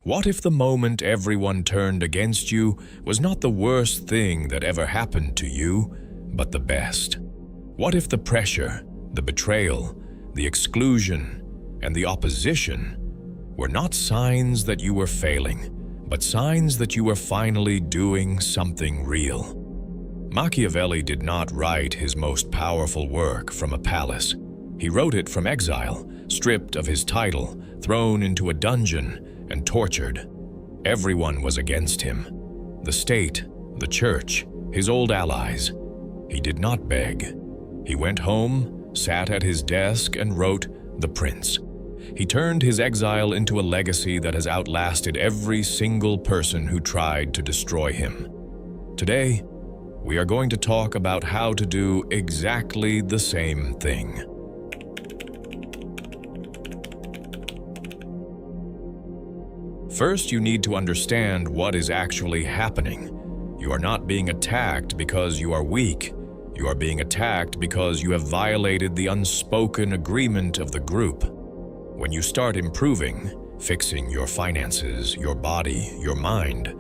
What if the moment everyone turned against you was not the worst thing that ever happened to you, but the best? What if the pressure, the betrayal, the exclusion, and the opposition were not signs that you were failing, but signs that you were finally doing something real? Machiavelli did not write his most powerful work from a palace. He wrote it from exile, stripped of his title, thrown into a dungeon, and tortured. Everyone was against him. The state, the church, his old allies. He did not beg. He went home, sat at his desk, and wrote The Prince. He turned his exile into a legacy that has outlasted every single person who tried to destroy him. Today, we are going to talk about how to do exactly the same thing. First, you need to understand what is actually happening. You are not being attacked because you are weak. You are being attacked because you have violated the unspoken agreement of the group. When you start improving, fixing your finances, your body, your mind,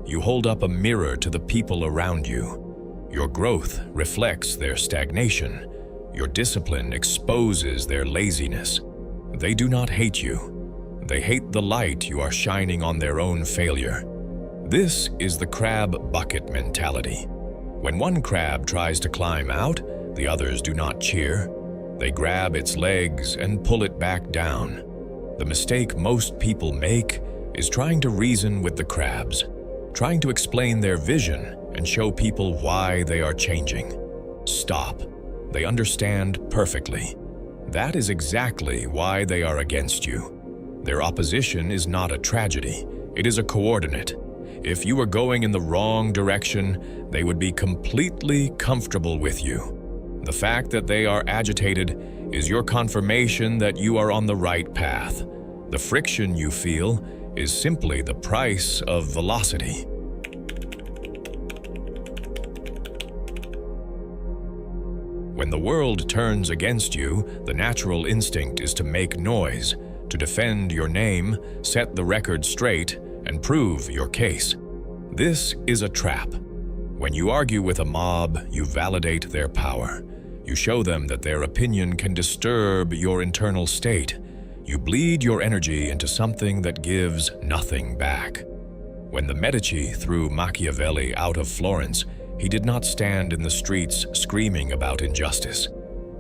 you hold up a mirror to the people around you. Your growth reflects their stagnation. Your discipline exposes their laziness. They do not hate you. They hate the light you are shining on their own failure. This is the crab bucket mentality. When one crab tries to climb out, the others do not cheer. They grab its legs and pull it back down. The mistake most people make is trying to reason with the crabs, trying to explain their vision and show people why they are changing. Stop. They understand perfectly. That is exactly why they are against you. Their opposition is not a tragedy, it is a coordinate. If you were going in the wrong direction, they would be completely comfortable with you. The fact that they are agitated is your confirmation that you are on the right path. The friction you feel is simply the price of velocity. When the world turns against you, the natural instinct is to make noise, to defend your name, set the record straight, and prove your case. This is a trap. When you argue with a mob, you validate their power. You show them that their opinion can disturb your internal state. You bleed your energy into something that gives nothing back. When the Medici threw Machiavelli out of Florence, he did not stand in the streets screaming about injustice.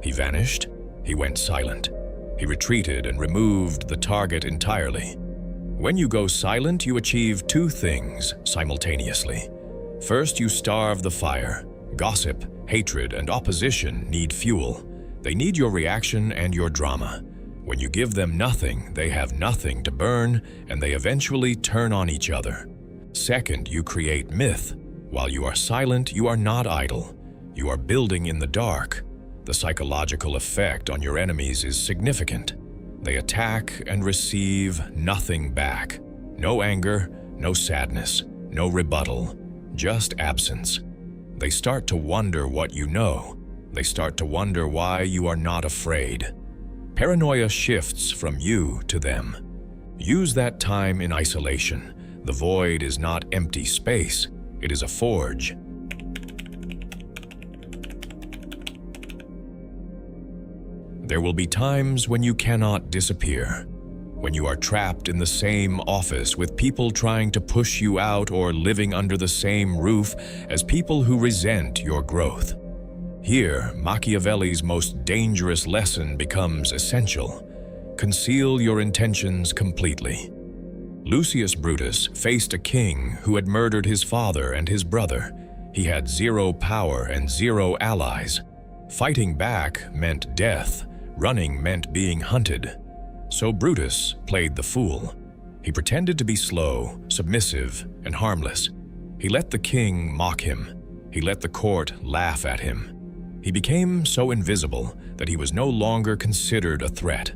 He vanished. He went silent. He retreated and removed the target entirely. When you go silent, you achieve two things simultaneously. First, you starve the fire. Gossip, hatred, and opposition need fuel. They need your reaction and your drama. When you give them nothing, they have nothing to burn, and they eventually turn on each other. Second, you create myth. While you are silent, you are not idle. You are building in the dark. The psychological effect on your enemies is significant. They attack and receive nothing back. No anger, no sadness, no rebuttal, just absence. They start to wonder what you know. They start to wonder why you are not afraid. Paranoia shifts from you to them. Use that time in isolation. The void is not empty space. It is a forge. There will be times when you cannot disappear, when you are trapped in the same office with people trying to push you out or living under the same roof as people who resent your growth. Here, Machiavelli's most dangerous lesson becomes essential. Conceal your intentions completely. Lucius Brutus faced a king who had murdered his father and his brother. He had zero power and zero allies. Fighting back meant death. Running meant being hunted. So Brutus played the fool. He pretended to be slow, submissive, and harmless. He let the king mock him. He let the court laugh at him. He became so invisible that he was no longer considered a threat.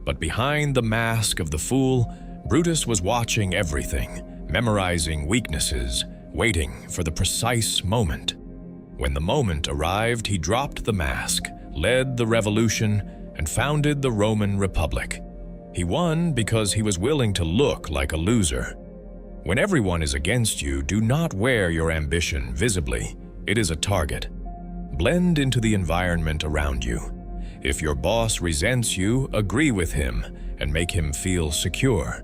But behind the mask of the fool, Brutus was watching everything, memorizing weaknesses, waiting for the precise moment. When the moment arrived, he dropped the mask, led the revolution, and founded the Roman Republic. He won because he was willing to look like a loser. When everyone is against you, do not wear your ambition visibly. It is a target. Blend into the environment around you. If your boss resents you, agree with him and make him feel secure.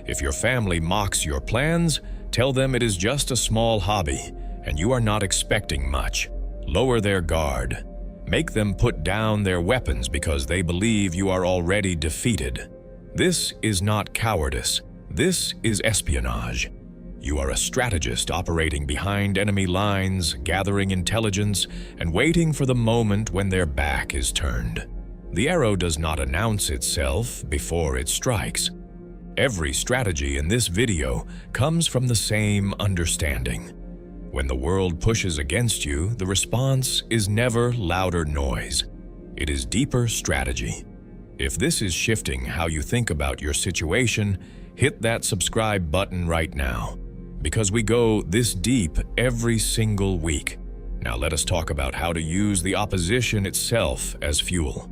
If your family mocks your plans, tell them it is just a small hobby and you are not expecting much. Lower their guard. Make them put down their weapons because they believe you are already defeated. This is not cowardice. This is espionage. You are a strategist operating behind enemy lines, gathering intelligence, and waiting for the moment when their back is turned. The arrow does not announce itself before it strikes. Every strategy in this video comes from the same understanding. When the world pushes against you, the response is never louder noise. It is deeper strategy. If this is shifting how you think about your situation, hit that subscribe button right now, because we go this deep every single week. Now let us talk about how to use the opposition itself as fuel.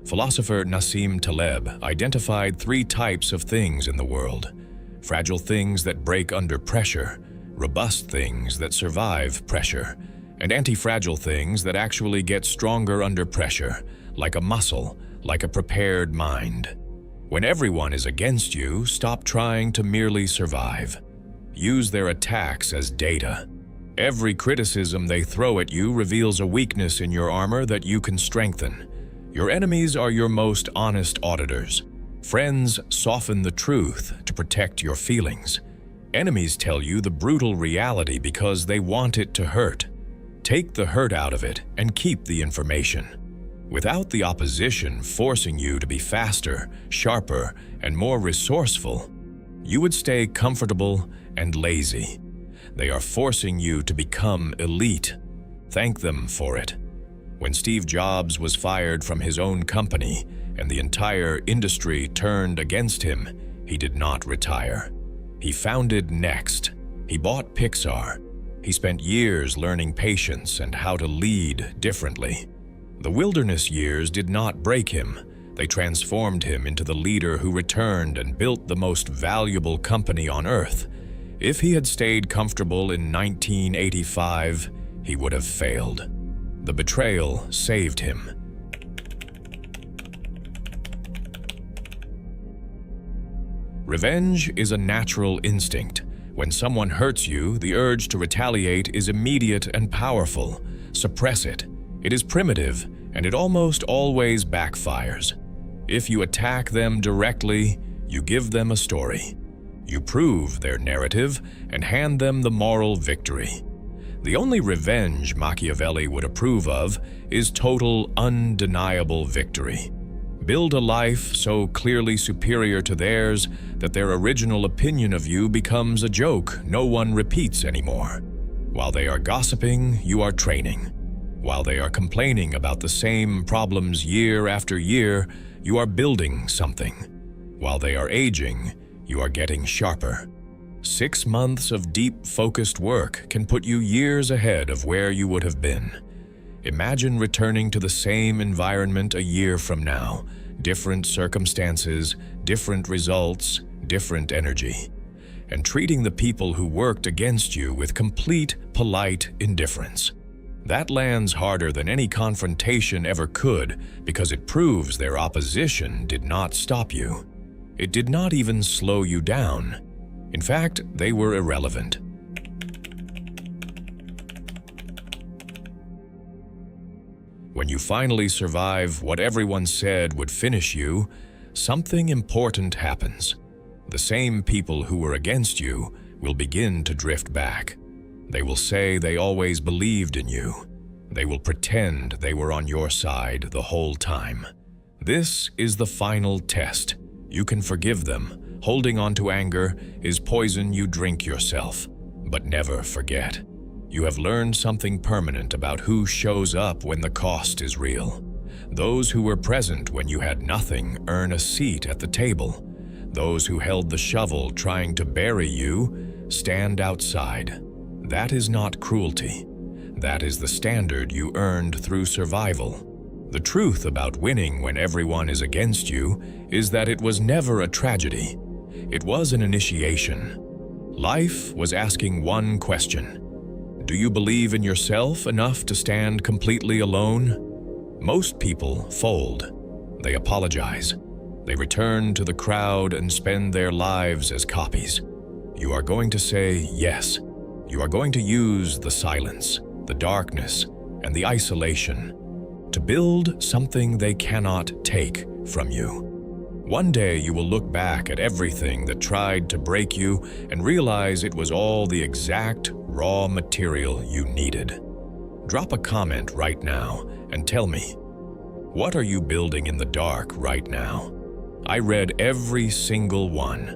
Philosopher Nassim Taleb identified 3 types of things in the world: fragile things that break under pressure, robust things that survive pressure, and anti-fragile things that actually get stronger under pressure, like a muscle, like a prepared mind. When everyone is against you, stop trying to merely survive. Use their attacks as data. Every criticism they throw at you reveals a weakness in your armor that you can strengthen. Your enemies are your most honest auditors. Friends soften the truth to protect your feelings. Enemies tell you the brutal reality because they want it to hurt. Take the hurt out of it and keep the information. Without the opposition forcing you to be faster, sharper, and more resourceful, you would stay comfortable and lazy. They are forcing you to become elite. Thank them for it. When Steve Jobs was fired from his own company and the entire industry turned against him, he did not retire. He founded Next. He bought Pixar. He spent years learning patience and how to lead differently. The wilderness years did not break him. They transformed him into the leader who returned and built the most valuable company on earth. If he had stayed comfortable in 1985, he would have failed. The betrayal saved him. Revenge is a natural instinct. When someone hurts you, the urge to retaliate is immediate and powerful. Suppress it. It is primitive, and it almost always backfires. If you attack them directly, you give them a story. You prove their narrative and hand them the moral victory. The only revenge Machiavelli would approve of is total, undeniable victory. Build a life so clearly superior to theirs that their original opinion of you becomes a joke no one repeats anymore. While they are gossiping, you are training. While they are complaining about the same problems year after year, you are building something. While they are aging, you are getting sharper. 6 months of deep, focused work can put you years ahead of where you would have been. Imagine returning to the same environment a year from now. Different circumstances, different results, different energy. And treating the people who worked against you with complete, polite indifference. That lands harder than any confrontation ever could because it proves their opposition did not stop you. It did not even slow you down. In fact, they were irrelevant. When you finally survive what everyone said would finish you, something important happens. The same people who were against you will begin to drift back. They will say they always believed in you. They will pretend they were on your side the whole time. This is the final test. You can forgive them. Holding on to anger is poison you drink yourself. But never forget. You have learned something permanent about who shows up when the cost is real. Those who were present when you had nothing earn a seat at the table. Those who held the shovel trying to bury you stand outside. That is not cruelty. That is the standard you earned through survival. The truth about winning when everyone is against you is that it was never a tragedy. It was an initiation. Life was asking one question. Do you believe in yourself enough to stand completely alone? Most people fold. They apologize. They return to the crowd and spend their lives as copies. You are going to say yes. You are going to use the silence, the darkness, and the isolation to build something they cannot take from you. One day you will look back at everything that tried to break you and realize it was all the exact raw material you needed. Drop a comment right now and tell me, what are you building in the dark right now? I read every single one.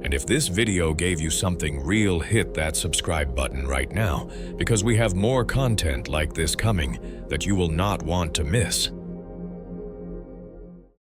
And if this video gave you something real, hit that subscribe button right now, because we have more content like this coming that you will not want to miss.